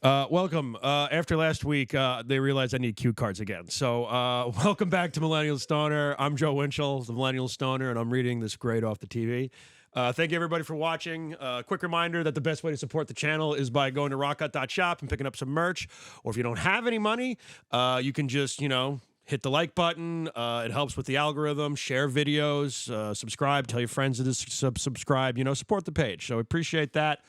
Welcome. After last week, they realized I need cue cards again. So, welcome back to Millennial Stoner. I'm Joe Winchell, the Millennial Stoner, and I'm reading this grade off the TV. Thank you, everybody, for watching. Quick reminder that the best way to support the channel is by going to rockcut.shop and picking up some merch. Or if you don't have any money, you can just, hit the like button. It helps with the algorithm. Share videos. Subscribe. Tell your friends to subscribe. Support the page. So, appreciate that.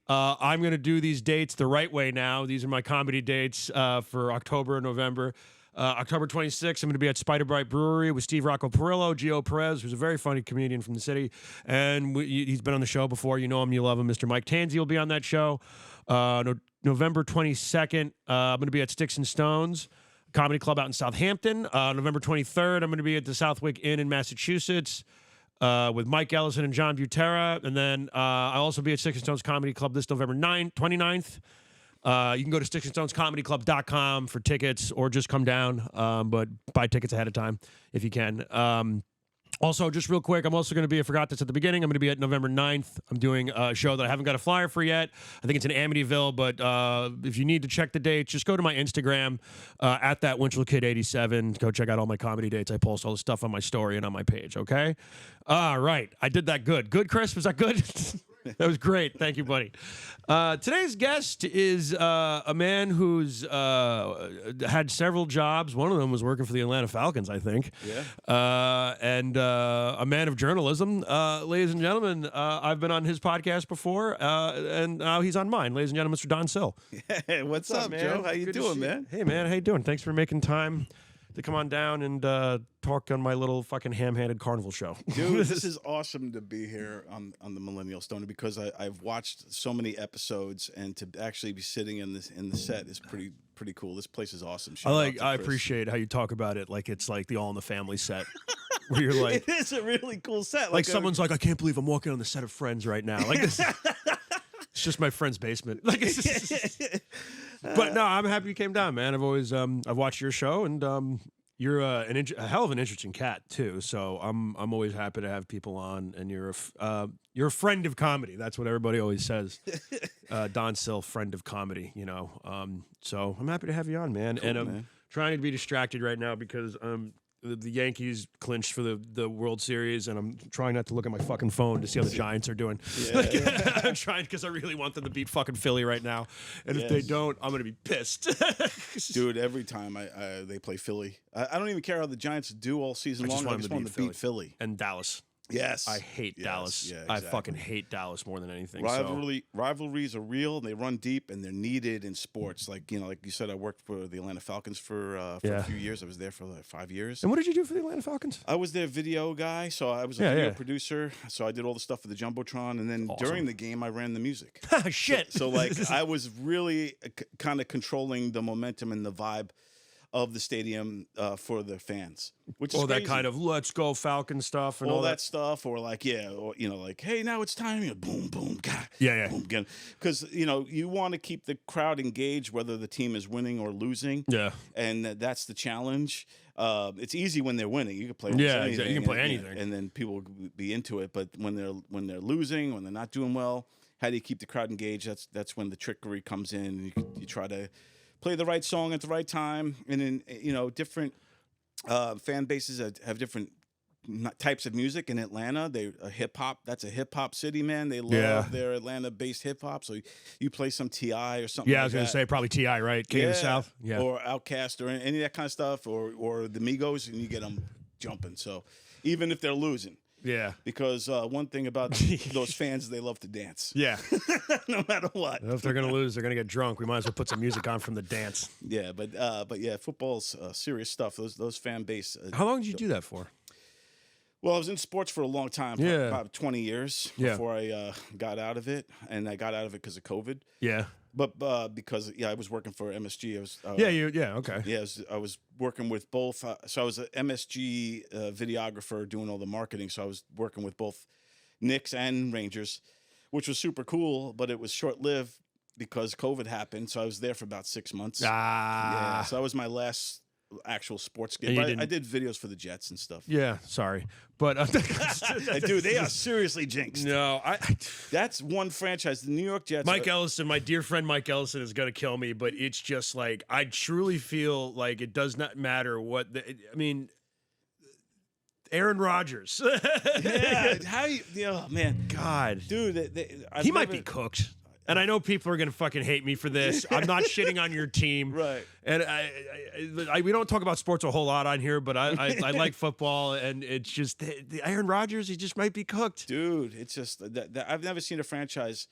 I'm going to do these dates the right way now. These are my comedy dates for October and November. October 26th, I'm going to be at Spider Bright Brewery with Steve Rocco Perillo, Gio Perez, who's a very funny comedian from the city. And he's been on the show before. You know him, you love him. Mr. Mike Tanzi will be on that show. November 22nd, I'm going to be at Sticks and Stones Comedy Club out in Southampton. November 23rd, I'm going to be at the Southwick Inn in Massachusetts. With Mike Ellison and John Butera. And then I'll also be at Sticks and Stones Comedy Club this November 29th. You can go to sticksandstonescomedyclub.com for tickets or just come down, but buy tickets ahead of time if you can. Also, just real quick, I'm also going to be, I forgot this at the beginning, I'm going to be at November 9th. I'm doing a show that I haven't got a flyer for yet. I think it's in Amityville, but if you need to check the dates, just go to my Instagram, at that Winchell Kid 87. Go check out all my comedy dates. I post all the stuff on my story and on my page, okay? All right. I did that good. Good, Chris? Was that good? That was great. Thank you, buddy. Today's guest is a man who's had several jobs. One of them was working for the Atlanta Falcons, I think. Yeah. And a man of journalism. Ladies and gentlemen, I've been on his podcast before, and now he's on mine. Ladies and gentlemen, Mr. Don Sill. Hey, what's up, man? Joe? How you Good to doing, see man? Hey, man. How you doing? Thanks for making time to come on down and talk on my little fucking ham-handed carnival show. Dude, this is awesome to be here on the Millennial Stoner because I've watched so many episodes, and to actually be sitting in the set is pretty cool. This place is awesome. I appreciate how you talk about it like it's like the All in the Family set. Where you're like, it is a really cool set. Like someone's like, I can't believe I'm walking on the set of Friends right now. Like this, it's just my friend's basement. Like, but no, I'm happy you came down, man. I've always I've watched your show, and you're a hell of an interesting cat too. So I'm always happy to have people on, and you're a friend of comedy. That's what everybody always says. Don Sill, friend of comedy. So I'm happy to have you on, man. Cool, and I'm man. trying to be distracted right now because the Yankees clinched for the World Series, and I'm trying not to look at my fucking phone to see how the Giants are doing. Yeah. I'm trying because I really want them to beat fucking Philly right now, and if they don't, I'm gonna be pissed. Dude, every time they play Philly, I don't even care how the Giants do all season long. I just want them to beat Philly and Dallas. Yes, I hate Dallas. Yeah, exactly. I fucking hate Dallas more than anything. Rivalries are real, and they run deep, and they're needed in sports. Like you said, I worked for the Atlanta Falcons for a few years. I was there for like 5 years. And what did you do for the Atlanta Falcons? I was their video guy, so I was a video producer. So I did all the stuff for the Jumbotron, and then during the game, I ran the music. Shit. So like I was really kind of controlling the momentum and the vibe of the stadium for the fans, which is crazy. That kind of let's go Falcon stuff and all that stuff, or like like hey, now it's time, boom boom, God, boom again, because you want to keep the crowd engaged whether the team is winning or losing, and that's the challenge. It's easy when they're winning; you can play anything, you can play anything, and then people will be into it. But when they're losing, when they're not doing well, how do you keep the crowd engaged? That's when the trickery comes in. And you try to play the right song at the right time, and then different fan bases have different types of music. In Atlanta, they hip hop. That's a hip hop city, man. They love their Atlanta-based hip hop. So you play some T.I. or something. Yeah, I was gonna say probably T.I. right? King of the South, or Outkast or any of that kind of stuff, or the Migos, and you get them jumping. So even if they're losing. Yeah. Because one thing about those fans, they love to dance. Yeah. No matter what. If they're going to lose, they're going to get drunk. We might as well put some music on from the dance. Yeah, but yeah, football's serious stuff. Those fan base. How long did you do that for? Well, I was in sports for a long time, about 20 years before I got out of it. And I got out of it because of COVID. Yeah. But because I was working for MSG. I was okay. Yeah, I was working with both. So I was an MSG videographer doing all the marketing. So I was working with both Knicks and Rangers, which was super cool. But it was short lived because COVID happened. So I was there for about 6 months. Ah. Yeah. So that was my last actual sports And game. you But I didn't- did videos for the Jets and stuff. Yeah, sorry, but Dude, they are seriously jinxed. No, That's one franchise. The New York Jets. Mike Ellison, my dear friend Mike Ellison, is going to kill me, but it's just like I truly feel like it does not matter what. I mean, Aaron Rodgers. Yeah, how you? Oh man, God, dude, he might be cooked. And I know people are going to fucking hate me for this. I'm not shitting on your team. Right. And we don't talk about sports a whole lot on here, but I like football, and it's just the Aaron Rodgers, he just might be cooked. Dude, it's just that I've never seen a franchise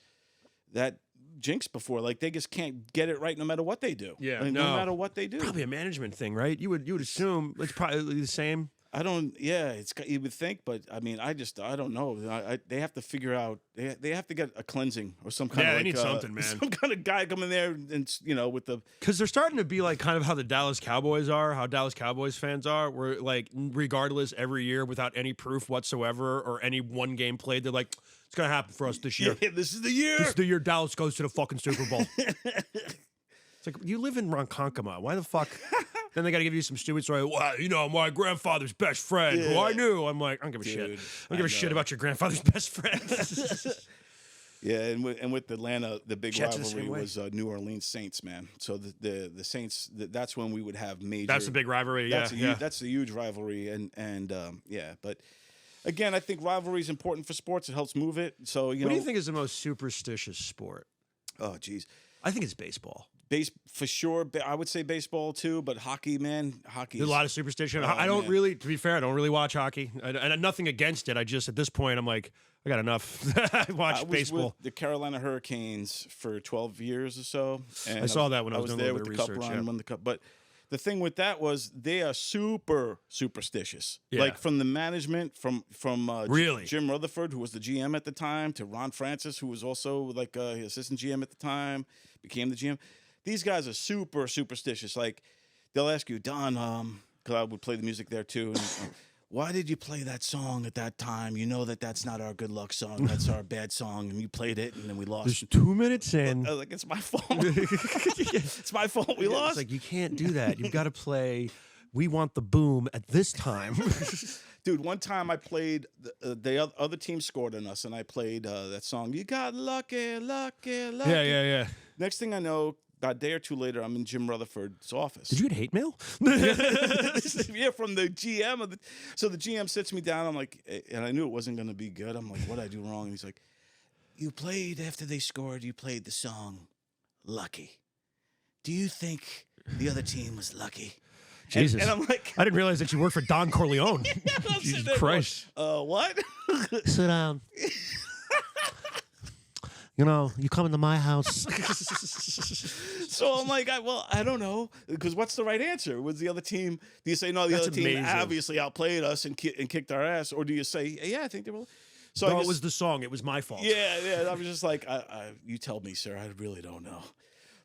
that jinxed before. Like, they just can't get it right no matter what they do. Yeah, Like, no matter what they do. Probably a management thing, right? You would assume it's probably the same. I don't. Yeah, you would think, but I mean, I don't know. They have to figure out. They have to get a cleansing or some kind of. Yeah, like, they need something, man. Some kind of guy come in there and with the. Because they're starting to be like kind of how the Dallas Cowboys are, how Dallas Cowboys fans are. Where like regardless every year without any proof whatsoever or any one game played, they're like, it's gonna happen for us this year. Yeah, this is the year. This is the year Dallas goes to the fucking Super Bowl. It's like, you live in Ronkonkoma. Why the fuck? Then they got to give you some stupid story. Well, you know, my grandfather's best friend, who I knew. I'm like, I don't give a shit. I don't give a shit about your grandfather's best friend. Yeah, and with Atlanta, the big Jets rivalry was New Orleans Saints, man. So the Saints, that's when we would have major. That's a big rivalry. Yeah, that's a huge rivalry, and yeah. But again, I think rivalry is important for sports. It helps move it. So what do you think is the most superstitious sport? Oh, geez. I think it's baseball. For sure. I would say baseball too, but hockey, man, hockey. There's a lot of superstition. Oh, I don't man. really, to be fair, I don't really watch hockey. And nothing against it. I just, at this point, I'm like, I got enough. I watch baseball. With the Carolina Hurricanes for 12 years or so. And I saw that when I was doing a there little with bit the of cup research, run, yeah. won the cup. But the thing with that was they are super superstitious. Yeah. Like from the management, from Really? Jim Rutherford, who was the GM at the time, to Ron Francis, who was also like assistant GM at the time, became the GM. These guys are super superstitious. Like, they'll ask you, Don, because I would play the music there too. And, why did you play that song at that time? You know that's not our good luck song. That's our bad song. And you played it, and then we lost. There's 2 minutes in. I was like, it's my fault. It's my fault. We lost. It's like, you can't do that. You've got to play We Want the Boom at this time. Dude, one time I played, the other team scored on us, and I played that song, You Got Lucky, Lucky, Lucky. Yeah. Next thing I know, about a day or two later, I'm in Jim Rutherford's office. Did you get hate mail? Yeah, from the GM. So the GM sits me down. I'm like, and I knew it wasn't going to be good. I'm like, what did I do wrong? And he's like, you played, after they scored, you played the song Lucky. Do you think the other team was lucky? Jesus. And I'm like, I didn't realize that you worked for Don Corleone. I'm Jesus sitting there Christ. going, what? Sit down. You know, you come into my house. So I'm like, I don't know, because what's the right answer? Was the other team? Do you say no? The That's other team amazing. obviously outplayed us and kicked our ass, or do you say, yeah, I think they were? So No, I it just, was the song. It was my fault. yeah. I was just like, you tell me, sir. I really don't know.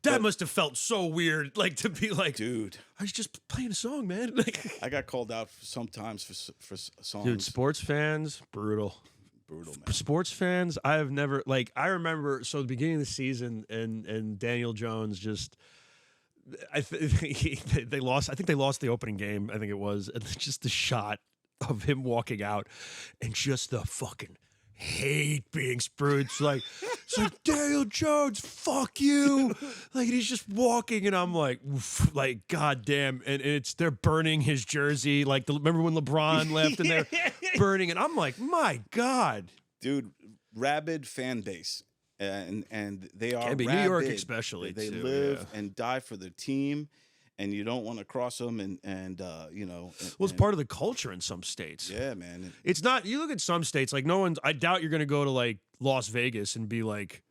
That must have felt so weird, like to be like, Dude, I was just playing a song, man. Like, I got called out sometimes for songs. dude, sports fans, brutal. Brutal, man. Sports fans, I have never I remember. So the beginning of the season, and Daniel Jones just, they lost. I think they lost the opening game. I think it was, and just the shot of him walking out, and just the fucking hate being spewed. It's like Daniel Jones, fuck you. Like, he's just walking, and I'm like, oof, like, goddamn. And they're burning his jersey. Like, remember when LeBron left and they're burning it? I'm like, my God. Dude, rabid fan base. And they are Can be. rabid. New York especially, They too, live yeah. and die for their team, and you don't want to cross them. And you know. Well, it's part of the culture in some states. Yeah, man. It's not, you look at some states, like I doubt you're going to go to like Las Vegas and be like,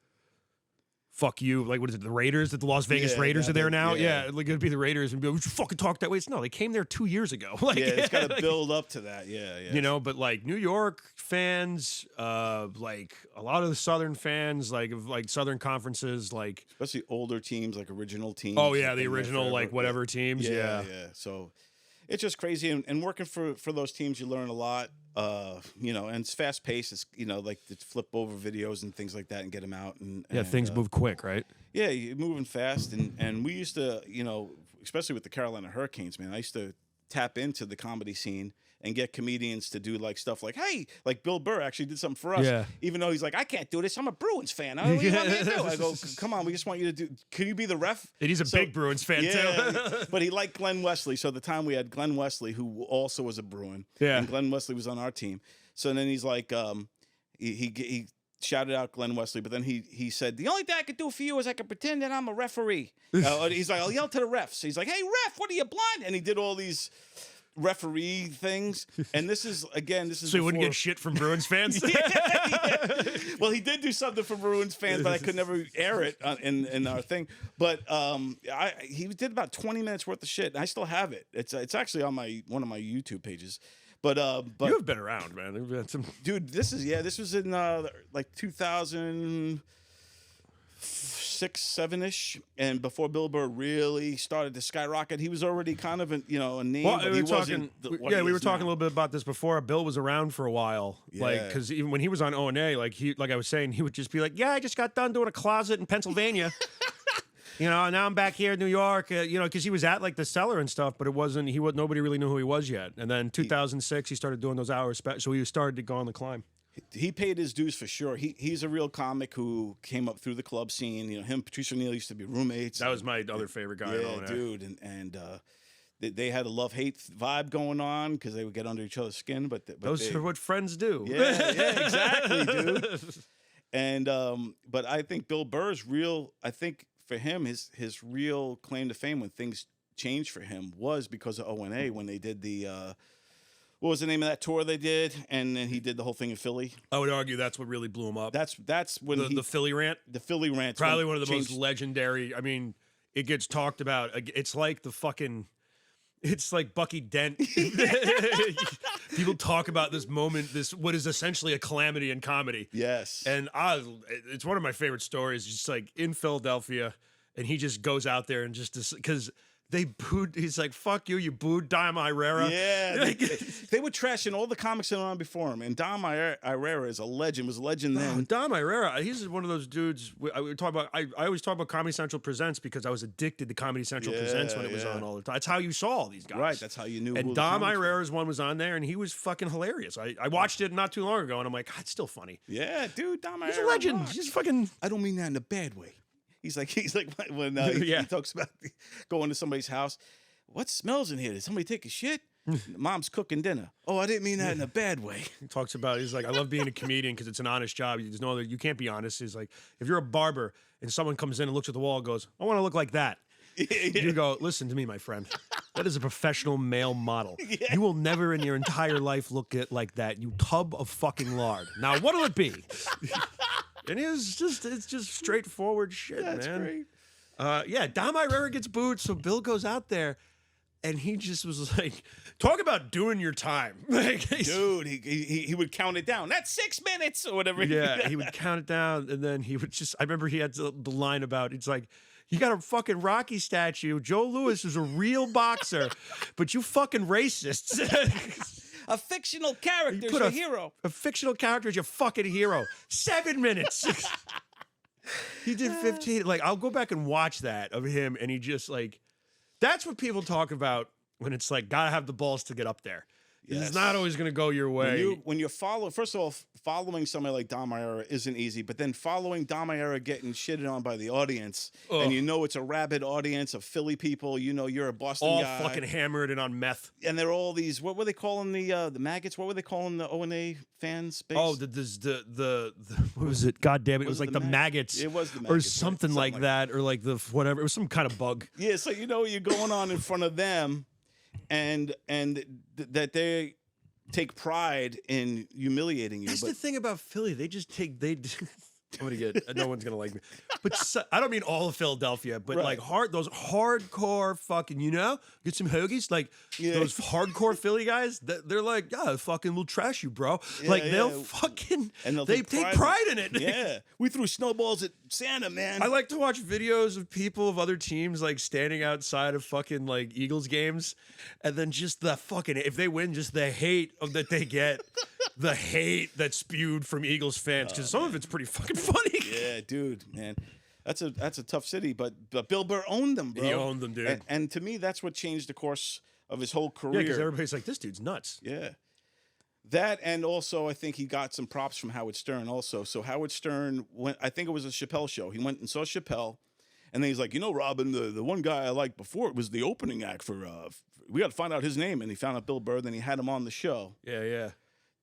fuck you. Like, what is it, the Raiders? That the Las Vegas Yeah, Raiders yeah, are there they- now? yeah. Yeah, like it'd be the Raiders and be like, would you fucking talk that way? It's no, they came there 2 years ago. Like, Yeah, it's got to like, build up to that. Yeah. you know, but like New York fans, like a lot of the Southern fans, like of like Southern conferences, like, Especially older teams, like original teams. oh yeah, that the been there original forever. like whatever teams. Yeah. So it's just crazy, and working for those teams, you learn a lot. You know, and it's fast paced. It's, you know, like to flip over videos and things like that and get them out. And Yeah, things move quick, right? Yeah, you're moving fast, and we used to, you know, especially with the Carolina Hurricanes, man, I used to tap into the comedy scene and get comedians to do like stuff like, hey, like Bill Burr actually did something for us. Yeah. Even though he's like, I can't do this. I'm a Bruins fan. What do you want me to do? I go, come on, we just want you to do. Can you be the ref? And he's a big Bruins fan too. But he liked Glenn Wesley. So at the time we had Glenn Wesley, who also was a Bruin. Yeah. And Glenn Wesley was on our team. So then he's like, he shouted out Glenn Wesley, but then he said, the only thing I could do for you is I could pretend that I'm a referee. He's like, I'll yell to the refs. He's like, hey, ref, what are you, blind? And he did all these referee things. And this is So he wouldn't get shit from Bruins fans? Yeah. Well, he did do something for Bruins fans, but I could never air it in our thing. But he did about 20 minutes worth of shit, and I still have it. It's actually on one of my YouTube pages. But you've been around, man. You've had some... Dude, this was in like 2006, 7-ish, and before Bill Burr really started to skyrocket, he was already kind of a name. Well, but he wasn't. We were talking a little bit about this before. Bill was around for a while, like because even when he was on O&A, like I was saying, he would just be like, "Yeah, I just got done doing a closet in Pennsylvania." And now I'm back here in New York, because he was at like the Cellar and stuff, but nobody really knew who he was yet. And then 2006, he started doing those hours, so he started to go on the climb. He paid his dues for sure. He's a real comic who came up through the club scene. Him, Patrice O'Neill used to be roommates. That was my other favorite guy. Yeah, dude, and they had a love-hate vibe going on because they would get under each other's skin. But those are what friends do. Yeah, exactly, dude. And but I think Bill Burr's real. I think for him, his real claim to fame when things changed for him was because of O&A when they did the what was the name of that tour they did, and then he did the whole thing in Philly. I would argue that's what really blew him up. That's when the Philly rant. The Philly rant, probably one of the most legendary. I mean, it gets talked about. It's like it's like Bucky Dent. People talk about this moment, what is essentially a calamity in comedy. Yes. And it's one of my favorite stories, just like in Philadelphia, and he just goes out there and just, because they booed, he's like, fuck you booed Dom Irera. Yeah. They were trashing all the comics that were on before him, and Dom Irera is a legend, was a legend then. Dom Irera, he's one of those dudes, I always talk about Comedy Central Presents because I was addicted to Comedy Central Presents when it was on all the time. That's how you saw all these guys. Right, that's how you knew. And Dom Irera's one was on there, and he was fucking hilarious. I watched it not too long ago, and I'm like, God, it's still funny. Yeah, dude, Dom Irera. He's a legend. Rocks. He's fucking... I don't mean that in a bad way. He's like when he talks about going to somebody's house. What smells in here? Did somebody take a shit? Mom's cooking dinner. Oh, I didn't mean that in a bad way. He talks about, he's like, I love being a comedian because it's an honest job. There's no other, you can't be honest. He's like, if you're a barber and someone comes in and looks at the wall and goes, I want to look like that. You go, listen to me, my friend. That is a professional male model. Yeah. You will never in your entire life look like that, you tub of fucking lard. Now, what'll it be? And it's just straightforward shit, That's man. Great. Dom Irera gets booed, so Bill goes out there, and he just was like, talk about doing your time. Like, dude, he would count it down. That's 6 minutes or whatever. Yeah, he would count it down, and then he would just, I remember he had the line about, it's like, you got a fucking Rocky statue. Joe Louis is a real boxer, but you fucking racists. A fictional character is your hero. A fictional character is your fucking hero. 7 minutes. He did 15. Like, I'll go back and watch that of him, and he just, like, that's what people talk about when it's like, gotta have the balls to get up there. Yes. It's not always going to go your way. When you follow, first of all, following somebody like Dom Irera isn't easy, but then following Dom Irera getting shitted on by the audience, and it's a rabid audience of Philly people, you're a Boston guy. All fucking hammered and on meth. And they're all these, what were they calling the maggots? What were they calling the O&A fans? Base? Oh, the what was it? God damn it. It was like the maggots. It was the maggots. Or something like that, or like the whatever. It was some kind of bug. Yeah, so you're going on in front of them, and that they take pride in humiliating you. That's the thing about Philly. They just take I'm gonna get no one's gonna like me, but I don't mean all of Philadelphia, but like those hardcore fucking get some hoagies, like those hardcore Philly guys. They're like, yeah, fucking we'll trash you, bro. Yeah, like they'll fucking they take pride in it. Yeah, we threw snowballs at Santa, man. I like to watch videos of people of other teams like standing outside of fucking like Eagles games, and then just the fucking, if they win, just the hate that they get. The hate that's spewed from Eagles fans, because some of it's pretty fucking funny. Yeah, dude, man. That's a tough city, but Bill Burr owned them, bro. He owned them, dude. And to me, that's what changed the course of his whole career. Yeah, because everybody's like, this dude's nuts. Yeah. That, and also I think he got some props from Howard Stern also. So Howard Stern went, I think it was a Chappelle show. He went and saw Chappelle, and then he's like, Robin, the one guy I liked before was the opening act for we got to find out his name. And he found out Bill Burr, then he had him on the show. Yeah, yeah.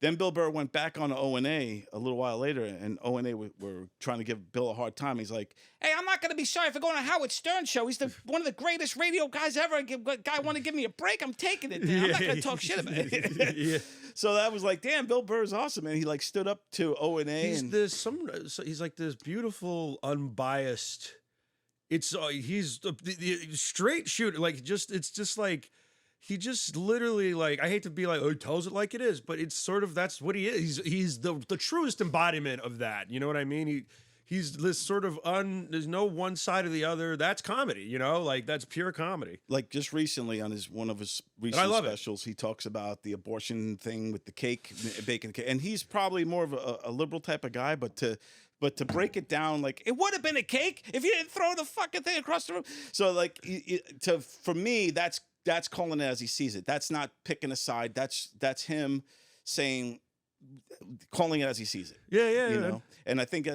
Then Bill Burr went back on O&A a little while later, and O&A were trying to give Bill a hard time. He's like, "Hey, I'm not going to be sorry for going to Howard Stern show. He's one of the greatest radio guys ever. Guy want to give me a break? I'm taking it. I'm not going to talk shit about it." Yeah. So that was like, damn, Bill Burr's awesome, man. He like stood up to O&A. He's like this beautiful, unbiased. He's the straight shooter. Like it's just like. He just literally, like, I hate to be like, oh, he tells it like it is, but it's sort of, that's what he is. He's the truest embodiment of that. You know what I mean? He's this sort of there's no one side or the other. That's comedy, like that's pure comedy. Like just recently on one of his recent specials, he talks about the abortion thing with the cake, baking cake. And he's probably more of a liberal type of guy, but to break it down, like, it would have been a cake if you didn't throw the fucking thing across the room. So like, for me, that's calling it as he sees it. That's not picking a side. That's him calling it as he sees it. Yeah, you know. And I think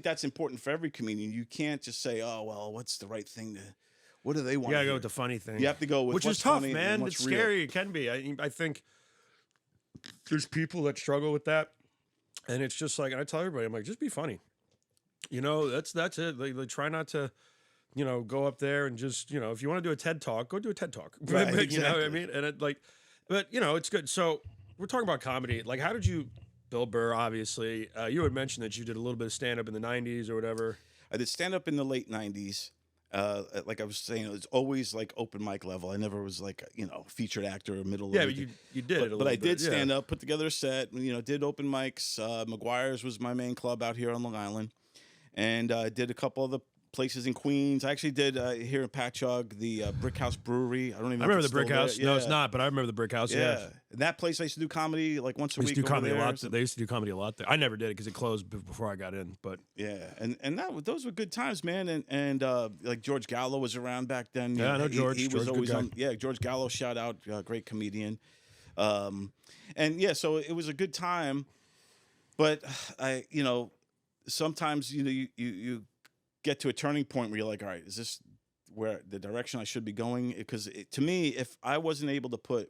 that's important for every comedian. You can't just say, "Oh, well, what's the right thing to? What do they want?" You gotta go with the funny thing. You have to go with which what's is tough, funny man. and what's It's real. scary. It can be. I think there's people that struggle with that, and it's just like, and I tell everybody, I'm like, just be funny. That's it. They try not to. Go up there and just, if you want to do a TED Talk, go do a TED Talk. Right, You know what I mean? And but it's good. So we're talking about comedy. Like, how did you, Bill Burr, obviously, you had mentioned that you did a little bit of stand-up in the 90s or whatever. I did stand-up in the late 90s. Like I was saying, it was always like open mic level. I never was like, featured actor or middle. Yeah, but you did it a but I little bit. did stand up, put together a set, did open mics. McGuire's was my main club out here on Long Island. And I did a couple of the places in Queens. I actually did here in Patchogue, the Brick House Brewery. I don't even know. I remember the Brick House. Yeah. No, it's not, but I remember the Brick House. Yeah. And that place I used to do comedy like once a week. They used to do comedy over a there. lot. They used to do comedy a lot there. I never did it because it closed before I got in. But yeah, and those were good times, man. And like George Gallo was around back then. Yeah, I know George. He was George, always good guy. on. Yeah, George Gallo, shout out, great comedian. And yeah, so it was a good time. But sometimes you get to a turning point where you're like, all right, is this where the direction I should be going? Because to me, if I wasn't able to put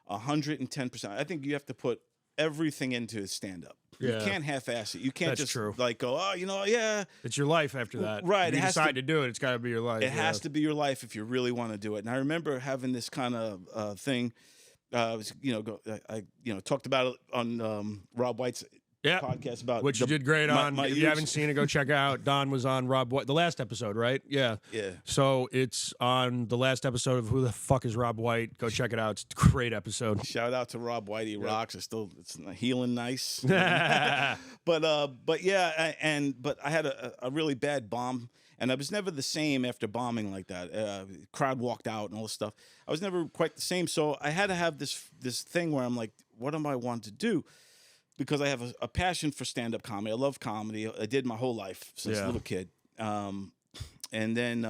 110%, I think you have to put everything into stand up. Yeah. You can't half-ass it. You can't That's just true. like go, oh, yeah. It's your life after that. Right, If it you has decide to- to do it, it's got to be your life. It has to be your life if you really want to do it. And I remember having this kind of thing. I talked about it on Rob White's podcast about which you did great on. my If you use. haven't seen it, go check out. Don was on Rob White, the last episode, right? Yeah. Yeah. So it's on the last episode of Who the Fuck is Rob White? Go check it out. It's a great episode. Shout out to Rob White. He rocks. It's healing nice. but yeah, but I had a really bad bomb, and I was never the same after bombing like that. Crowd walked out and all this stuff. I was never quite the same. So I had to have this thing where I'm like, what am I want to do? Because I have a passion for stand-up comedy. I love comedy. I did my whole life since a little kid. And then,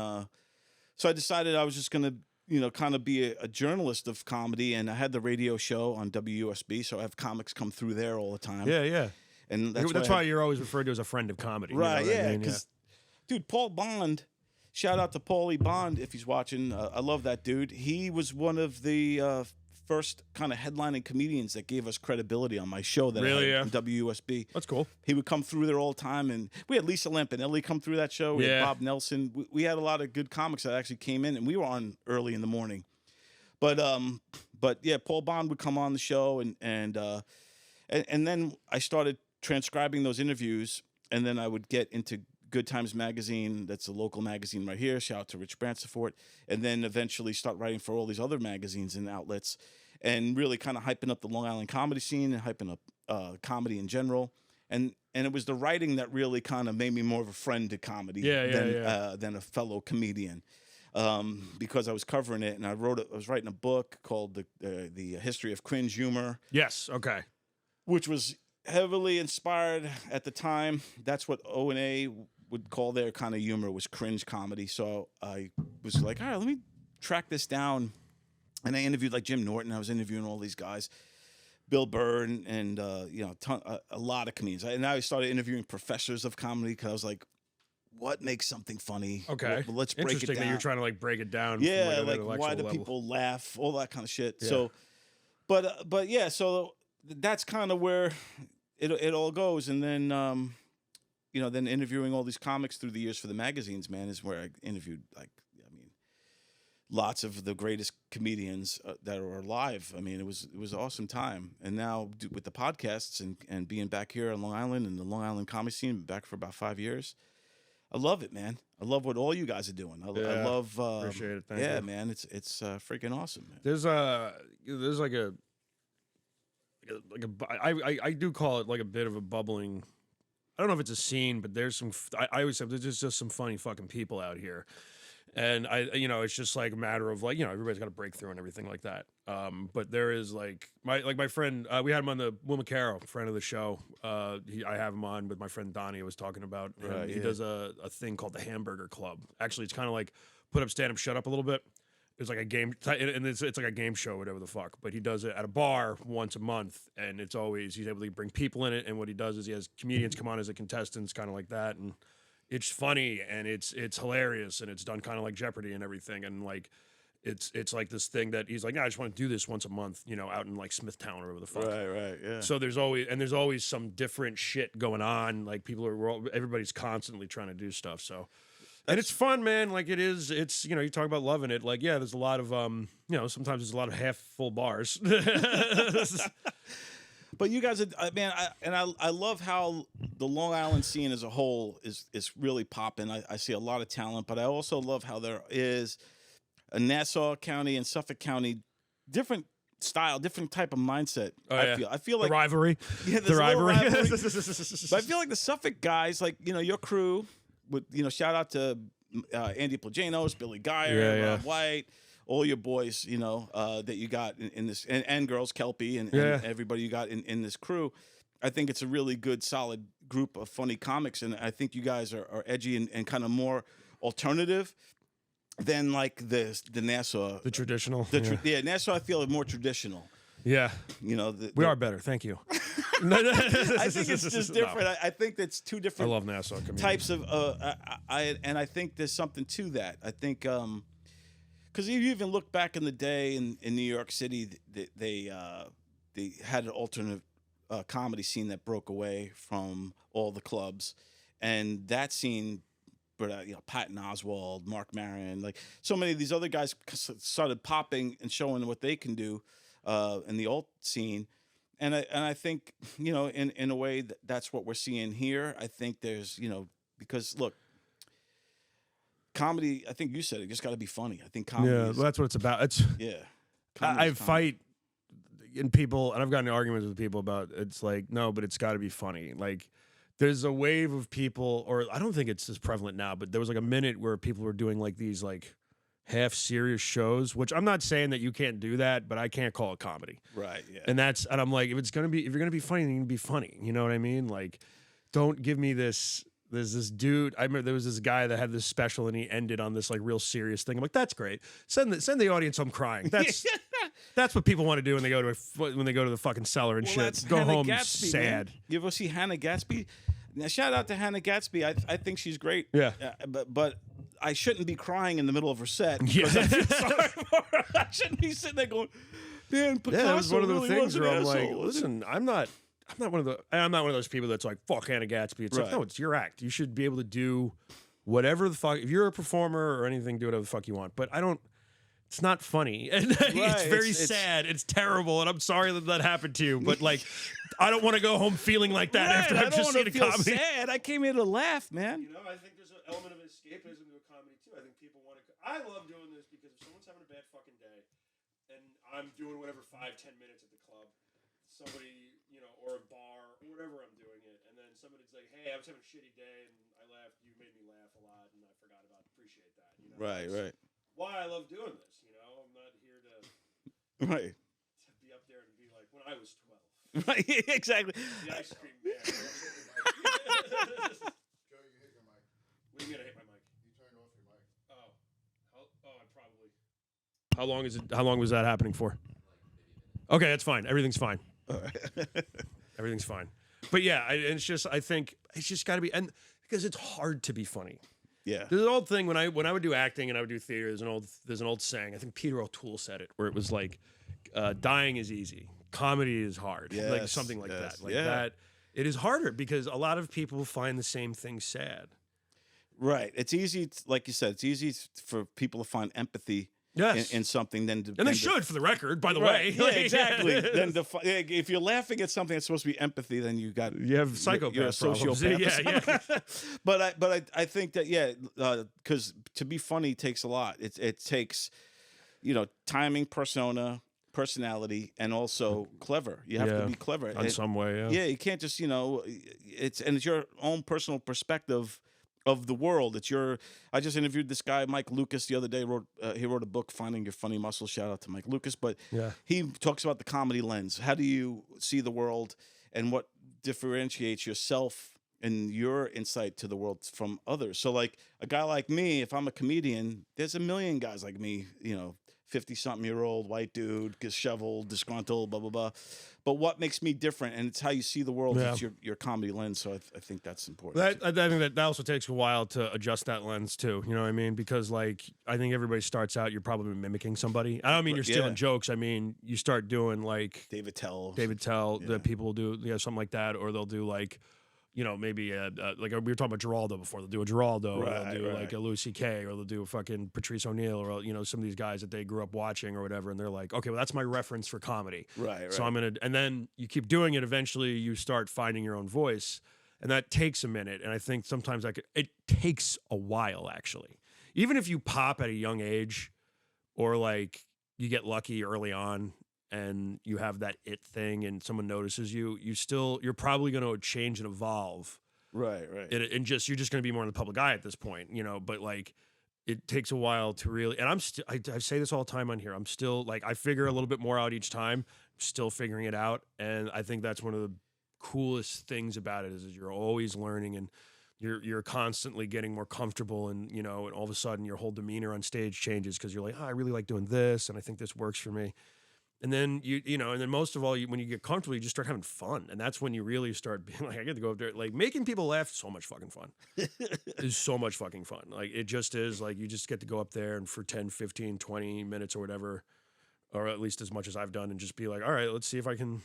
so I decided I was just going to, kind of be a journalist of comedy. And I had the radio show on WUSB, so I have comics come through there all the time. Yeah, yeah. And That's why you're always referred to as a friend of comedy. Right, you know what I yeah. mean? Because, dude, Paul Bond, shout out to Paulie Bond if he's watching. I love that dude. He was one of the first kind of headlining comedians that gave us credibility on my show that I had on WUSB. That's cool. He would come through there all the time, and we had Lisa Lampanelli come through that show. We had Bob Nelson. We had a lot of good comics that actually came in, and we were on early in the morning. But yeah, Paul Bond would come on the show, and then I started transcribing those interviews, and then I would get into Good Times Magazine. That's a local magazine right here. Shout out to Rich Bransford. And then eventually start writing for all these other magazines and outlets, and really kind of hyping up the Long Island comedy scene and hyping up comedy in general. And it was the writing that really kind of made me more of a friend to comedy than a fellow comedian. Because I was covering it, and I was writing a book called the History of Cringe Humor. Yes. Okay. Which was heavily inspired at the time. That's what O&A would call their kind of humor was cringe comedy. So I was like, all right, let me track this down. And I interviewed like Jim Norton. I was interviewing all these guys, Bill Burr, and you know, a lot of comedians. And I started interviewing professors of comedy because I was like, what makes something funny? Okay, well, let's break it interesting down. that you're trying to like break it down. Yeah, from, like an why do level. people laugh? All that kind of shit. Yeah. So, but yeah, so that's kind of where it all goes. And then you know, then interviewing all these comics through the years for the magazines, man, is where I interviewed like, I mean, lots of the greatest comedians that are alive. I mean, it was an awesome time. And now with the podcasts and being back here on Long Island and the Long Island comedy scene, back for about 5 years, I love it, man. I love what all you guys are doing. I love. Appreciate it. Thank you. Man, it's freaking awesome, man. There's like a I do call it like a bit of a bubbling. I don't know if it's a scene, but there's some. I always say there's just some funny fucking people out here, and it's just like a matter of like everybody's got a breakthrough and everything like that. But there is like my friend. We had him on the Will McCarroll, friend of the show. I have him on with my friend Donnie. I was talking about. Right, he does a thing called the Hamburger Club. Actually, it's kind of like put up, stand up, shut up a little bit. It's like a game, and it's like a game show, whatever the fuck. But he does it at a bar once a month, and it's always he's able to bring people in it. And what he does is he has comedians come on as a contestants, kind of like that, and it's funny and it's hilarious, and it's done kind of like Jeopardy and everything. And like it's like this thing that he's like, I just want to do this once a month, out in like Smithtown or whatever the fuck. Right, yeah. So there's always some different shit going on. Like everybody's constantly trying to do stuff. So. And it's fun, man. Like it's you talk about loving it. Like, yeah, there's a lot of sometimes there's a lot of half full bars. But you guys, man, I love how the Long Island scene as a whole is really popping. I see a lot of talent, but I also love how there is a Nassau County and Suffolk County different style, different type of mindset. Oh, I feel like the rivalry. Yeah, the rivalry. But I feel like the Suffolk guys, like your crew. With shout out to Andy Plajanos, Billy Geyer, Rob White, all your boys, that you got in this, and girls, Kelpie, and everybody you got in this crew. I think it's a really good, solid group of funny comics, and I think you guys are edgy and kind of more alternative than like the Nassau, the traditional. Nassau I feel is more traditional. Yeah, we are better. Thank you. I think it's just different. No. I think that's two different. I love Nassau community. Types of. I think there's something to that. I think because you even look back in the day in New York City, they had an alternate comedy scene that broke away from all the clubs, and that scene. But Patton Oswalt, Mark Maron, like so many of these other guys started popping and showing what they can do in the alt scene. And I think, in a way that's what we're seeing here. I think there's, because look, comedy, I think you said it just got to be funny. I think comedy well, that's what it's about. I fight in people, and I've gotten arguments with people about it's like, no, but it's got to be funny. Like there's a wave of people, or I don't think it's as prevalent now, but there was like a minute where people were doing like these like half serious shows, which I'm not saying that you can't do that, but I can't call it comedy. Right. Yeah. And I'm like, if you're gonna be funny, then you can be funny. You know what I mean? Like, don't give me this. There's this dude. I remember there was this guy that had this special, and he ended on this like real serious thing. I'm like, that's great. Send the audience home crying. That's what people want to do when they go to the fucking cellar and shit. Go Hannah home Gadsby, sad. Man. You ever see Hannah Gadsby? Now, shout out to Hannah Gadsby. I think she's great. Yeah. But I shouldn't be crying in the middle of her set because I feel sorry for her. I shouldn't be sitting there going, man, Picasso that was one of the really things where I'm asshole. like, listen, I'm not one of those people that's like, fuck Hannah Gadsby. It's like, no, it's your act. You should be able to do whatever the fuck. If you're a performer or anything, do whatever the fuck you want. But it's not funny. And it's very sad. It's terrible. And I'm sorry that happened to you. But like, I don't want to go home feeling like that after I've just seen a comedy. Sad. I came here to laugh, man. I think there's an element of escapism to a comedy too. I think people want to. I love doing this because if someone's having a bad fucking day, and I'm doing whatever 5-10 minutes at the club, somebody or a bar or whatever I'm doing it, and then somebody's like, "Hey, I was having a shitty day and I laughed. You made me laugh a lot, and I forgot about appreciate that." Right. Why I love doing this. I'm not here to be up there and be like when I was 12. Right. Exactly. The ice cream man. How long is it? How long was that happening for? Okay, that's fine. Everything's fine. Everything's fine. But yeah, it's just I think it's just got to be, and because it's hard to be funny. Yeah. There's an old thing when I would do acting and I would do theater. There's an old saying. I think Peter O'Toole said it, where it was like, dying is easy, comedy is hard, like something like that. Like that, it is harder because a lot of people find the same thing sad. Right. It's easy, like you said, it's easy for people to find empathy in something than to, and they should, for the record, by the right. way. Yeah, exactly. Then if you're laughing at something that's supposed to be empathy, then you have psychopath. You're a sociopath. Yeah. But I think that because to be funny takes a lot. It takes, timing, personality, and also clever. You have to be clever in some way. Yeah. Yeah, you can't just it's your own personal perspective of the world. I just interviewed this guy Mike Lucas the other day. He wrote a book, Finding Your Funny Muscle. Shout out to Mike Lucas. But he talks about the comedy lens. How do you see the world, and what differentiates yourself and your insight to the world from others? So like a guy like me, if I'm a comedian, there's a million guys like me, 50-something-year-old white dude, disheveled, disgruntled, blah, blah, blah. But what makes me different, and it's how you see the world, it's your comedy lens, so I think that's important. I think that also takes a while to adjust that lens, too, you know what I mean? Because, like, I think everybody starts out, you're probably mimicking somebody. I don't mean you're stealing jokes. I mean, you start doing, like... David Tell. The people will do something like that, or they'll do, like... maybe like we were talking about Geraldo before. They'll do a Geraldo, or they'll do like a Louis C.K., or they'll do a fucking Patrice O'Neill, or some of these guys that they grew up watching or whatever, and they're like, okay, well that's my reference for comedy. Right. So I'm gonna, and then you keep doing it. Eventually, you start finding your own voice, and that takes a minute. And I think sometimes it takes a while actually. Even if you pop at a young age, or like you get lucky early on, and you have that it thing and someone notices you're probably going to change and evolve. Right. You're just going to be more in the public eye at this point, but like it takes a while to really, and I say this all the time on here. I'm still like, I figure a little bit more out each time, I'm still figuring it out. And I think that's one of the coolest things about it is you're always learning, and you're constantly getting more comfortable, and, and all of a sudden your whole demeanor on stage changes because you're like, I really like doing this, and I think this works for me. And then and then most of all, when you get comfortable, you just start having fun, and that's when you really start being like, I get to go up there, like making people laugh. Is so much fucking fun. It's so much fucking fun. Like it just is. Like you just get to go up there and for 10, 15, 20 minutes or whatever, or at least as much as I've done, and just be like, all right, let's see if I can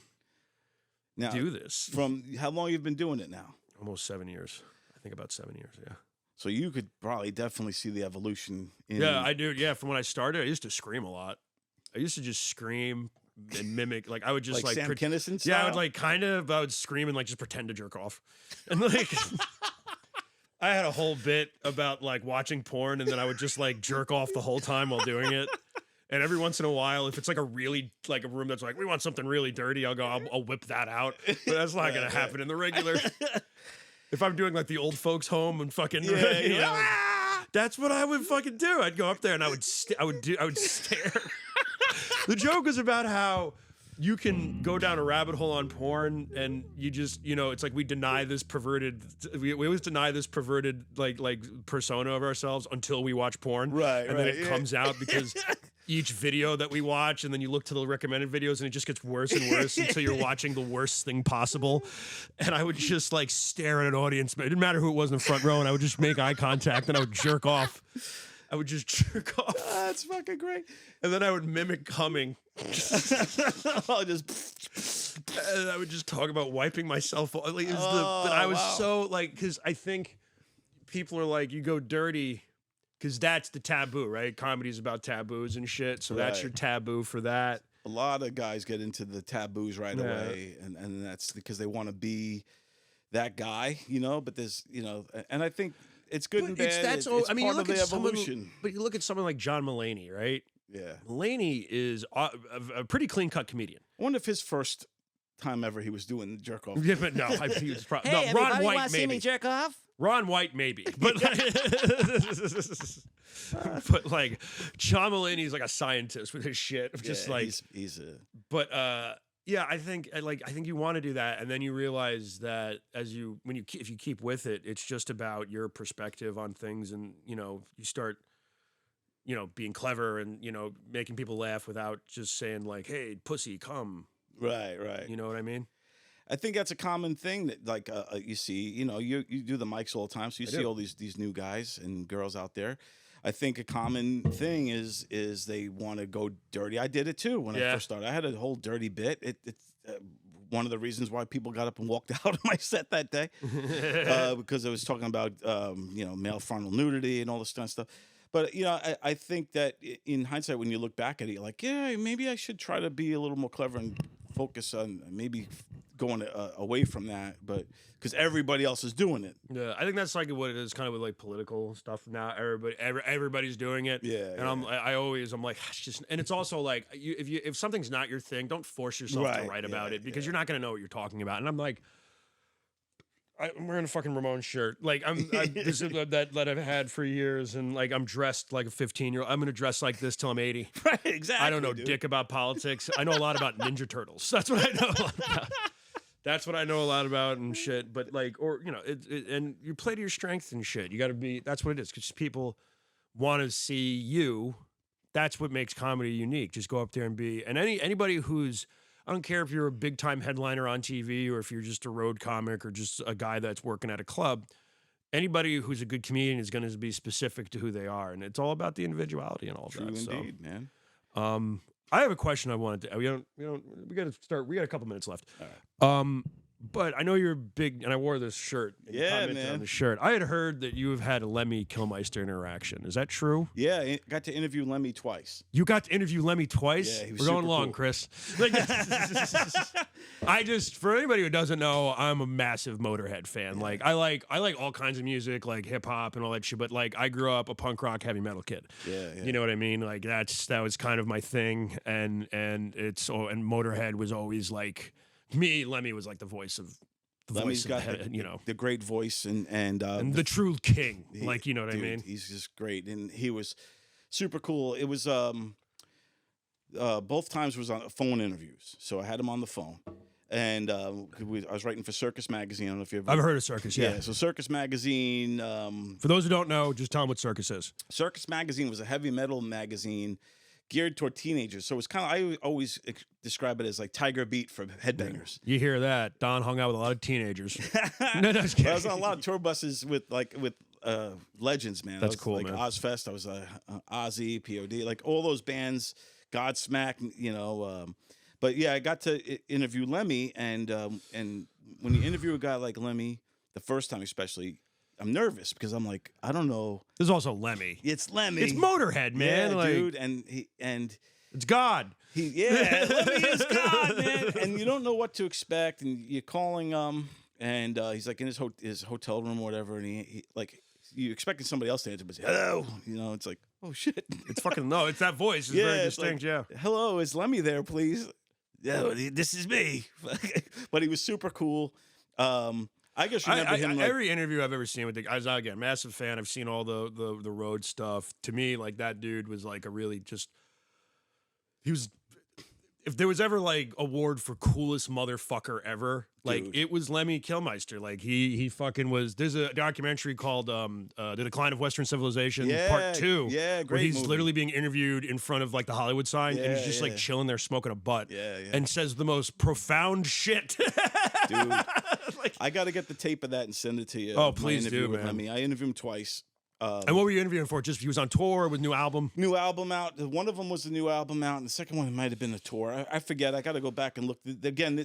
do this. From how long you've been doing it now? Almost 7 years. I think about 7 years. Yeah. So you could probably definitely see the evolution. Yeah, I do. Yeah, from when I started, I used to scream a lot. I used to just scream and mimic, like I would just like Sam Kinison style? Yeah, I would I would scream and like just pretend to jerk off, and like I had a whole bit about like watching porn, and then I would just like jerk off the whole time while doing it. And every once in a while, if it's like a really like a room that's like we want something really dirty, I'll whip that out. But that's not gonna happen in the regular. If I'm doing like the old folks home and fucking that's what I would fucking do. I'd go up there and I would stare. The joke is about how you can go down a rabbit hole on porn, and you just, it's like we always deny this perverted like persona of ourselves until we watch porn. Right. And then it comes out because each video that we watch, and then you look to the recommended videos, and it just gets worse and worse until you're watching the worst thing possible. And I would just like stare at an audience. It didn't matter who it was in the front row, and I would just make eye contact, and I would jerk off. I would just jerk off. That's fucking great. And then I would mimic coming. I'll just. And I would just talk about wiping myself off. Like, but I was so like, because I think people are like, you go dirty, because that's the taboo, right? Comedy's about taboos and shit. So that's your taboo for that. A lot of guys get into the taboos right away, and that's because they want to be that guy, But there's, and I think. It's good and bad. It's part of the evolution. But you look at someone like John Mulaney, right? Yeah. Mulaney is a pretty clean-cut comedian. I wonder if his first time ever he was doing jerk off. Yeah, but no, he was probably hey, no. Ron White want to see me jerk off? Ron White maybe, but but like John Mulaney is like a scientist with his shit. Just like he's a. But yeah, I think you want to do that, and then you realize that if you keep with it, it's just about your perspective on things, and you start being clever and, making people laugh without just saying like, hey, pussy, come. Right, right. You know what I mean? I think that's a common thing that like you see, you do the mics all the time, so you see all these new guys and girls out there. I think a common thing is they want to go dirty. I did it too when I first started. I had a whole dirty bit. It's one of the reasons why people got up and walked out of my set that day because I was talking about male frontal nudity and all this kind of stuff. But I think that in hindsight, when you look back at it, you're like, yeah, maybe I should try to be a little more clever and focus on maybe going away from that, but because everybody else is doing it. Yeah, I think that's like what it is, kind of with like political stuff now. Everybody's doing it. Yeah, and I'm like, it's just, and it's also like if something's not your thing, don't force yourself to write about it because you're not gonna know what you're talking about. And I'm like, I'm wearing a fucking Ramones shirt, like this is that I've had for years, and like I'm dressed like a 15-year-old. I'm gonna dress like this till I'm 80. Right, exactly. I don't know dick about politics. I know a lot about Ninja Turtles. That's what I know a lot about. That's what I know a lot about and shit. But like, or and you play to your strength and shit. You got to be. That's what it is. Because people want to see you. That's what makes comedy unique. Just go up there and be. And anybody who's, I don't care if you're a big time headliner on TV or if you're just a road comic or just a guy that's working at a club. Anybody who's a good comedian is going to be specific to who they are, and it's all about the individuality and all that. True indeed, man. I have a question I wanted to. We got to start. We got a couple minutes left. All right. But I know you're big, and I wore this shirt. Yeah, man. On the shirt. I had heard that you have had a Lemmy Kilmister interaction. Is that true? Yeah, I got to interview Lemmy twice. You got to interview Lemmy twice? Yeah, he was We're going super along, cool. Chris. For anybody who doesn't know, I'm a massive Motorhead fan. Yeah. Like I like all kinds of music, like hip hop and all that shit. But like I grew up a punk rock heavy metal kid. Yeah. You know what I mean? Like that was kind of my thing, and Motorhead was always like me. Lemmy was like the voice of. Lemmy's got the great voice and the true king, like, you know what I mean? He's just great, and he was super cool. It was both times was on phone interviews, so I had him on the phone, and I was writing for Circus Magazine. I don't know if you've ever heard of Circus. Yeah. So Circus Magazine. For those who don't know, just tell them what Circus is. Circus Magazine was a heavy metal magazine geared toward teenagers. So it's kind of, I always describe it as like Tiger Beat for headbangers. You hear that? Don hung out with a lot of teenagers. No, just I was on a lot of tour buses with legends, man. That's cool, like man. Ozfest. I was Ozzy, POD, like all those bands, Godsmack, but yeah, I got to interview Lemmy, and when you interview a guy like Lemmy, the first time especially, I'm nervous because I'm like, I don't know. There's also Lemmy. It's Lemmy. It's Motorhead, man. Yeah, like, dude, and it's God. Lemmy is God, man. And you don't know what to expect, and you're calling and he's like in his hotel room or whatever, and he like you expecting somebody else to answer, but say, hello, it's like, oh shit, it's fucking no, it's that voice. It's very distinct. Like, hello, is Lemmy there, please? Yeah, this is me. But he was super cool. I guess you remember him. Every interview I've ever seen with the guys, again, massive fan. I've seen all the road stuff. To me, like that dude was like a really just. He was. If there was ever like award for coolest motherfucker ever, like Dude. it was Lemmy Kilmister. Like he fucking was. There's a documentary called The Decline of Western Civilization Part 2. Yeah, great where he's movie. literally being interviewed in front of like the Hollywood sign, and he's just like chilling there smoking a butt, and says the most profound shit. Dude, I got to get the tape of that and send it to you. Oh, please do, man. Lemmy. I interviewed him twice. And what were you interviewing for? Just he was on tour with new album? New album out. One of them was the new album out, and the second one might have been the tour. I forget. I got to go back and look. Again,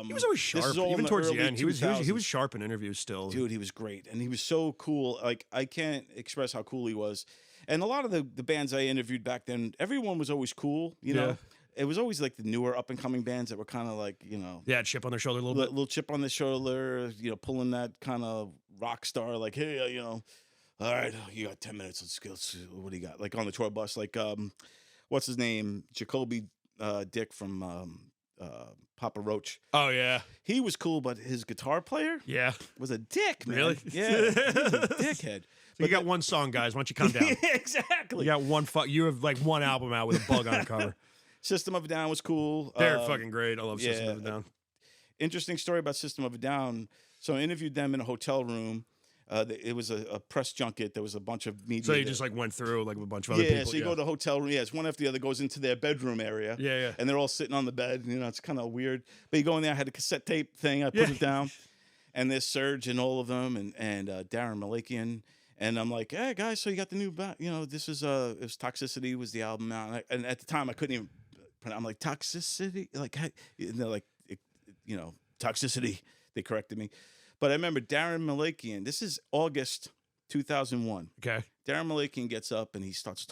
he was always sharp. Even towards the end, he was sharp in interviews still. Dude, he was great, and he was so cool. Like I can't express how cool he was. And a lot of the bands I interviewed back then, everyone was always cool. You know. It was always like the newer up and coming bands that were kind of like, yeah, chip on their shoulder a little bit. Little chip on the shoulder, pulling that kind of rock star, like, hey, all right, you got 10 minutes. Let's see, what do you got? Like on the tour bus, like, what's his name? Jacoby Dick from Papa Roach. Oh, yeah. He was cool, but his guitar player was a dick, man. Really? Yeah, he was a dickhead. So you got one song, guys. Why don't you calm down? Exactly. You got you have like one album out with a bug on the cover. System of a Down was cool. They're fucking great. I love System of a Down. Interesting story about System of a Down. So I interviewed them in a hotel room. It was a press junket. There was a bunch of media. So you just like went through like with a bunch of other yeah, people. so you go to a hotel room. Yeah, it's one after the other goes into their bedroom area. Yeah, yeah. And they're all sitting on the bed. You know, it's kind of weird. But you go in there. I had a cassette tape thing. I put it down, and there's Serge and all of them, and Darren Malakian. And I'm like, hey guys, so you got the new, this is it was Toxicity was the album now, and at the time I couldn't even. I'm like Toxicity, like, and they're like, Toxicity. They corrected me, but I remember Darren Malakian. This is August 2001. Okay. Darren Malakian gets up and he starts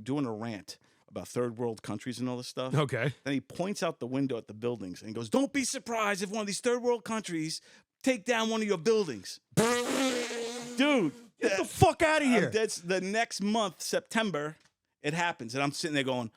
doing a rant about third world countries and all this stuff. Okay. Then he points out the window at the buildings and he goes, "Don't be surprised if one of these third world countries take down one of your buildings." Dude, get the fuck out of here. That's the next month, September, it happens. And I'm sitting there going,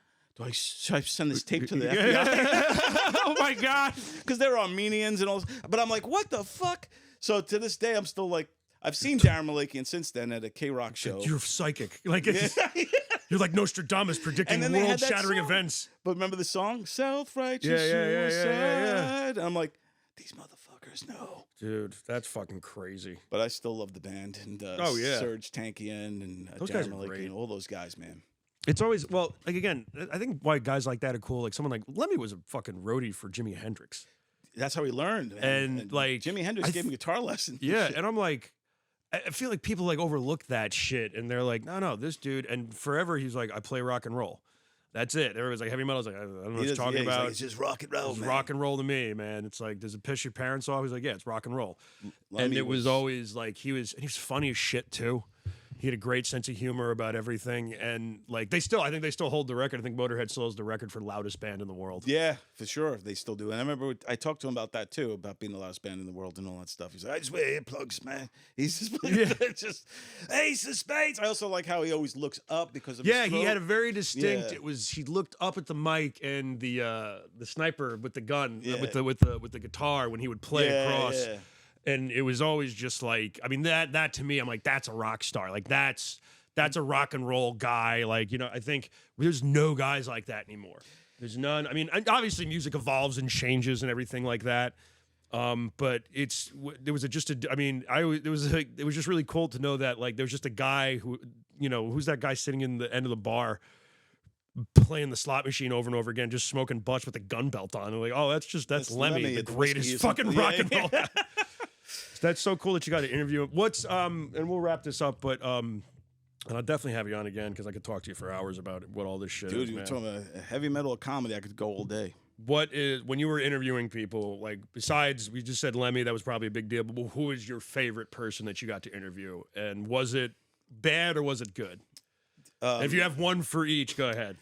should I send this tape to the FBI? Oh my God. Because they're Armenians and all. But I'm like, what the fuck? So to this day, I'm still like, I've seen Darren Malakian since then at a K-Rock show. You're psychic. Like, you're like Nostradamus predicting world-shattering events. But remember the song? Self-righteous Yeah. suicide. I'm like, these motherfuckers know. Dude, that's fucking crazy. But I still love the band. And Serge Tankian and those Darren guys are Malakian, great. all those guys, man. It's always, well, like, again, I think why guys like that are cool. Like, someone like Lemmy was a fucking roadie for Jimi Hendrix. That's how he learned, man. And like, Jimi Hendrix gave him guitar lessons. Yeah, and I'm like, I feel like people like overlook that shit, and they're like, no, this dude, and forever he's like, I play rock and roll. That's it. Everybody's like, heavy metal's like, I don't know what you're talking about. Like, it's just rock and roll, It's man. rock and roll to me, man. It's like, does it piss your parents off? He's like, yeah, it's rock and roll. Lemmy and it was always like, he was funny as shit too. He had a great sense of humor about everything, and like I think they still hold the record. I think Motorhead still has the record for loudest band in the world. Yeah, for sure, they still do. And I remember I talked to him about that too, about being the loudest band in the world and all that stuff. He's like, I just wear earplugs, man. He's just, just Ace of Spades. I also like how he always looks up because of his throat. He had a very distinct. Yeah. It was he looked up at the mic and the sniper with the gun with the guitar when he would play across. Yeah. And it was always just like, I mean, that to me, I'm like, that's a rock star. Like that's a rock and roll guy. Like, I think there's no guys like that anymore. There's none. I mean, obviously music evolves and changes and everything like that. But it was just really cool to know that like there was just a guy who, who's that guy sitting in the end of the bar playing the slot machine over and over again, just smoking butts with a gun belt on. And like, oh, that's Lemmy, the greatest fucking rock and roll. That's so cool that you got to interview him. And we'll wrap this up, but and I'll definitely have you on again because I could talk to you for hours about what all this shit is. Dude, you're talking about heavy metal or comedy, I could go all day. What is, when you were interviewing people, like, besides, we just said Lemmy, that was probably a big deal, but who is your favorite person that you got to interview? And was it bad or was it good? If you have one for each, go ahead.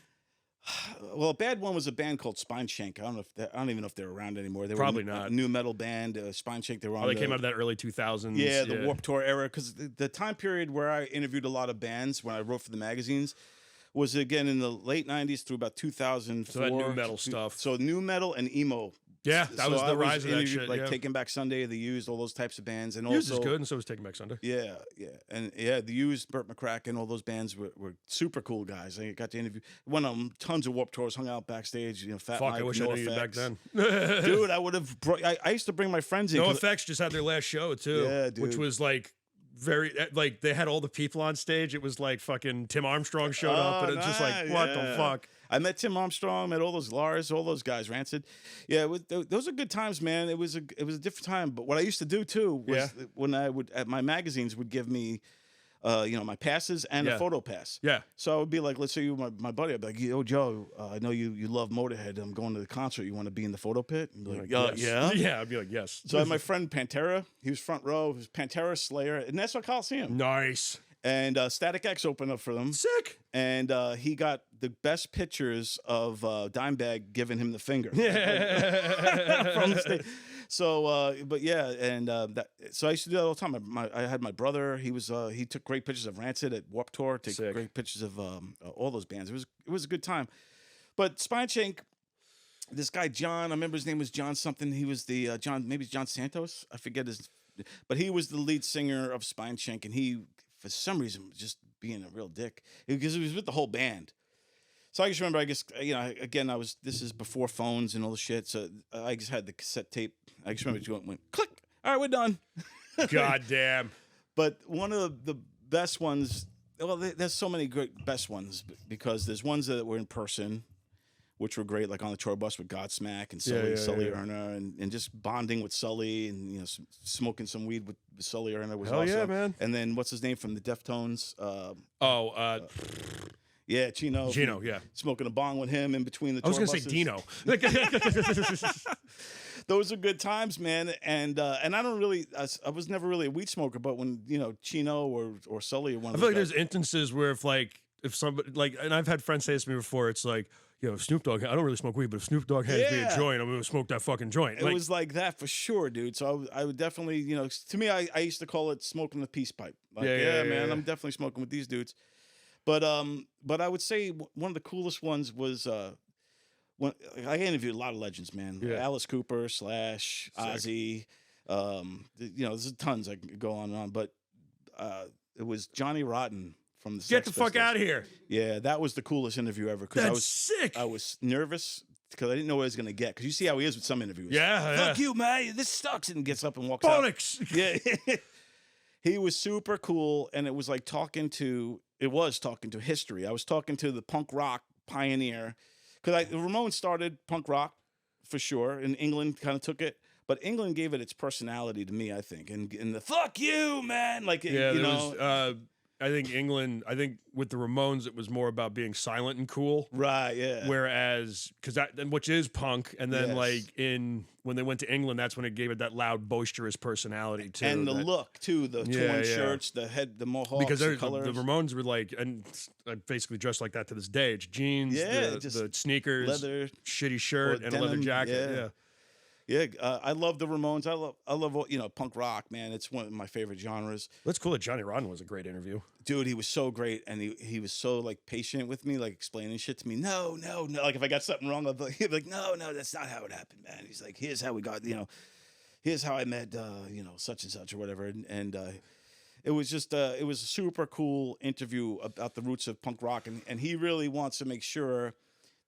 Well, a bad one was a band called Spine Shank. I don't even know if they're around anymore. They Probably were not. A new metal band, Spine Shank. They were on. They came out of that early 2000s. Yeah, the Warped Tour era. Because the time period where I interviewed a lot of bands when I wrote for the magazines was again in the late 90s through about 2004. So that new metal stuff. So new metal and emo. Yeah, that was the rise of that shit. Like Taking Back Sunday, The Used, all those types of bands, and Used also is good, and so was Taking Back Sunday. Yeah, and The Used, Burt McCracken, all those bands were super cool guys. I got to interview, went on tons of Warped Tours, hung out backstage. Fat Mike, I wish I knew you back then, dude. I would have. I used to bring my friends in. No Effects just had their last show too, yeah, dude. Which was like very like they had all the people on stage. It was like fucking Tim Armstrong showed up, and it's just like what the fuck. I met Tim Armstrong, met all those Lars, all those guys, Rancid. Yeah, those are good times, man. It was a different time. But what I used to do too was when I would at my magazines would give me, my passes and a photo pass. Yeah. So I would be like, let's say you my buddy. I'd be like, yo, Joe, I know you love Motorhead. I'm going to the concert. You want to be in the photo pit? And be like, yes. Yeah. Yeah. I'd be like, yes. So I had my friend Pantera. He was front row. He was Pantera, Slayer, and Nassau Coliseum. Nice. And Static X opened up for them. Sick. And he got the best pictures of Dimebag giving him the finger. From the stage. So, but yeah, and so I used to do that all the time. I had my brother. He took great pictures of Rancid at Warped Tour. Took great pictures of all those bands. It was a good time. But Spine Shank, this guy John, I remember his name was John something. He was the maybe John Santos. I forget his, but he was the lead singer of Spine Shank, and he, for some reason, was just being a real dick because he was with the whole band. So I just remember, again, this is before phones and all the shit. So I just had the cassette tape. I just remember it went click. All right, we're done. God damn. But one of the best ones. Well, there's so many great best ones because there's ones that were in person, which were great, like on the tour bus with Godsmack and Sully Erna, and just bonding with Sully and smoking some weed with Sully Erna was awesome. Yeah, man. And then what's his name from the Deftones? Yeah, Chino. Gino, yeah. Smoking a bong with him in between the tour I was going to say Dino. Those are good times, man. And I don't really, I was never really a weed smoker, but when, Chino or Sully or one of I feel like there's instances where if somebody, and I've had friends say this to me before, it's like, if Snoop Dogg, I don't really smoke weed, but if Snoop Dogg hands me a joint, I'm going to smoke that fucking joint. It was like that for sure, dude. So I would definitely, to me, I used to call it smoking the peace pipe. Like, man, I'm definitely smoking with these dudes. But I would say one of the coolest ones was when I interviewed a lot of legends, man. Yeah. Alice Cooper, Slash, Ozzy. There's tons I could go on and on. But it was Johnny Rotten from the Get Sex the fuck Pistols. out of here. Yeah, that was the coolest interview ever. That's I was sick. I was nervous because I didn't know what I was going to get. Because you see how he is with some interviews. Yeah. Fuck you, man. This sucks. And gets up and walks Phonics. out. Yeah. He was super cool. And it was like talking to history. I was talking to the punk rock pioneer. Because the Ramones started punk rock for sure. And England kind of took it. But England gave it its personality to me, I think. And the fuck you, man. Like, I think with the Ramones, it was more about being silent and cool. Right, yeah. Whereas, which is punk, and then Yes. when they went to England, that's when it gave it that loud, boisterous personality too. And the look too, the torn shirts, the mohawks, because the colors. the Ramones were like, and basically dressed like that to this day. It's jeans, the sneakers, leather, shitty shirt, and a leather jacket. Yeah. Yeah, I love the Ramones. I love punk rock, man. It's one of my favorite genres. That's cool that Johnny Rotten was a great interview. Dude, he was so great, and he was so like patient with me, like explaining shit to me. No. Like if I got something wrong, he'd be like, no, that's not how it happened, man. He's like, here's how we got, here's how I met, such and such or whatever, and it was just it was a super cool interview about the roots of punk rock, and he really wants to make sure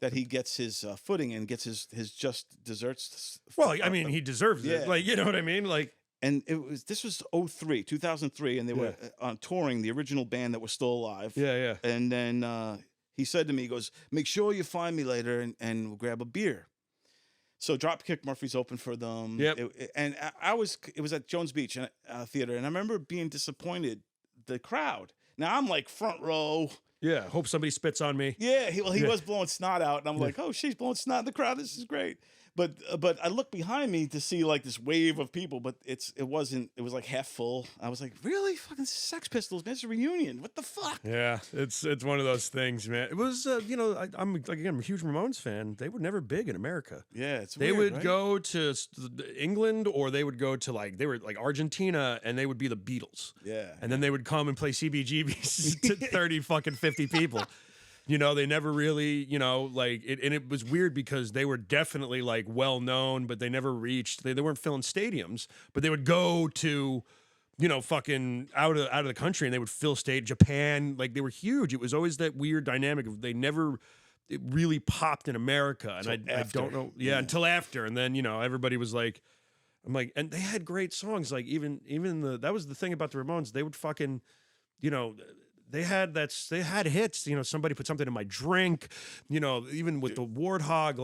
that he gets his footing and gets his just desserts. Well, I mean, he deserves it. Like, you know what I mean? Like, and this was 2003, and they were on touring, the original band that was still alive. Yeah. And then he said to me, he goes, make sure you find me later and we'll grab a beer. So Dropkick Murphys opened for them. Yep. It was at Jones Beach Theater, and I remember being disappointed, the crowd. Now I'm like front row. Yeah, hope somebody spits on me. Yeah, he was blowing snot out, and I'm like, oh, she's blowing snot in the crowd. This is great. But I looked behind me to see like this wave of people, but it was like half full. I was like, really, fucking Sex Pistols, man, it's a reunion. What the fuck? Yeah, it's one of those things, man. It was I'm a huge Ramones fan. They were never big in America. Yeah, they would go to England, or they would go to they were like Argentina, and they would be the Beatles. Yeah, and then they would come and play CBGBs to 30 fucking 50 people. They never really, and it was weird because they were definitely like well known, but they never reached. They weren't filling stadiums, but they would go to, fucking out of the country, and they would fill Japan. Like, they were huge. It was always that weird dynamic of it really popped in America, and I don't know, until after, and then everybody was like, I'm like, and they had great songs. Like even that was the thing about the Ramones. They would fucking, They had hits, somebody put something in my drink, even with the Warthog,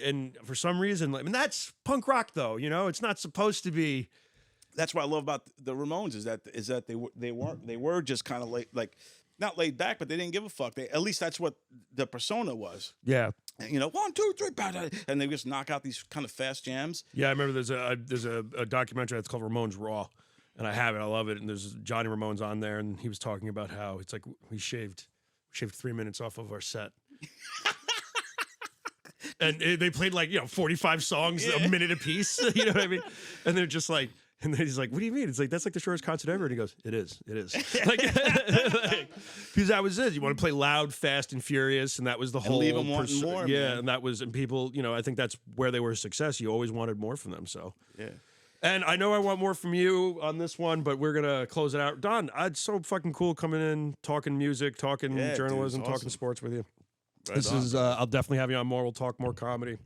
and for some reason, that's punk rock though, it's not supposed to be. That's what I love about the Ramones is that they were just kind of like not laid back, but they didn't give a fuck. At least that's what the persona was. Yeah. 1, 2, 3, and they just knock out these kind of fast jams. Yeah, I remember there's a documentary that's called Ramones Raw. And I have it. I love it. And there's Johnny Ramone's on there, and he was talking about how it's like we shaved 3 minutes off of our set. And they played 45 songs a minute a piece. You know what I mean? And they're just like, and then he's like, what do you mean? It's like, that's like the shortest concert ever. And he goes, it is. Because that was it. You want to play loud, fast, and furious. And that was the whole. Leave them wanting more. Yeah. Man. And that was, and people, I think that's where they were a success. You always wanted more from them. So. Yeah. And I know I want more from you on this one, but we're going to close it out. Don, it's so fucking cool coming in, talking music, talking journalism, dude, awesome. talking sports with you. Right on. I'll definitely have you on more. We'll talk more comedy.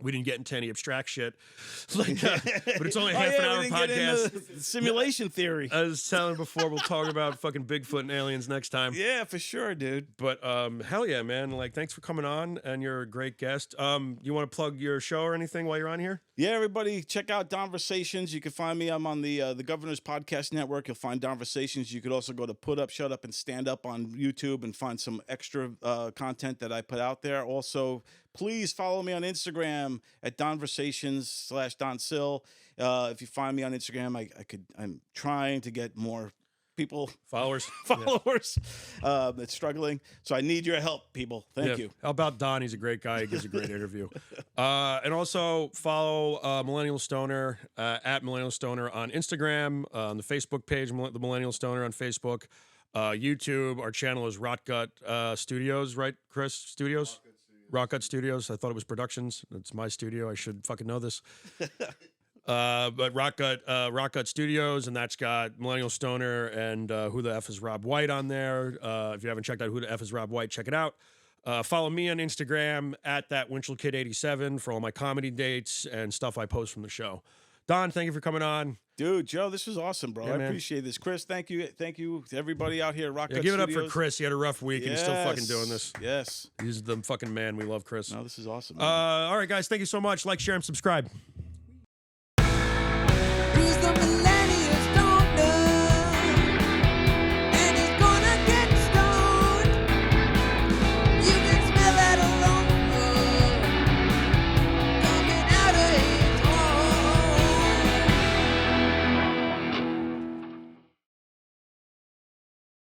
We didn't get into any abstract shit, like, but it's only a half an hour we didn't get podcast. into simulation theory. I was telling before, we'll talk about fucking Bigfoot and aliens next time. Yeah, for sure, dude. But hell yeah, man! Like, thanks for coming on, and you're a great guest. You want to plug your show or anything while you're on here? Yeah, everybody, check out Donversations. You can find me. I'm on the Governor's Podcast Network. You'll find Donversations. You could also go to Put Up, Shut Up, and Stand Up on YouTube and find some extra content that I put out there. Also, please follow me on Instagram at Donversations/Don Sill. If you find me on Instagram, I'm trying to get more people Followers. that's struggling. So I need your help, people. Thank you. How about Don? He's a great guy. He gives a great interview. And also follow Millennial Stoner at Millennial Stoner on Instagram, on the Facebook page, The Millennial Stoner on Facebook, YouTube. Our channel is Rotgut Studios, right, Chris? Studios? Rotgut Studios. I thought it was Productions. It's my studio. I should fucking know this. But Rotgut Studios, and that's got Millennial Stoner and Who the F is Rob White on there. If you haven't checked out Who the F is Rob White, check it out. Follow me on Instagram at that Winchell Kid 87 for all my comedy dates and stuff I post from the show. Don, thank you for coming on. Dude, Joe, this was awesome, bro. Yeah, I man. appreciate this. Chris, thank you to everybody out here at Rotgut Give it up Studios. for Chris. He had a rough week and he's still fucking doing this. Yes. He's the fucking man. We love Chris. No, this is awesome. Man. All right, guys. Thank you so much. Like, share, and subscribe.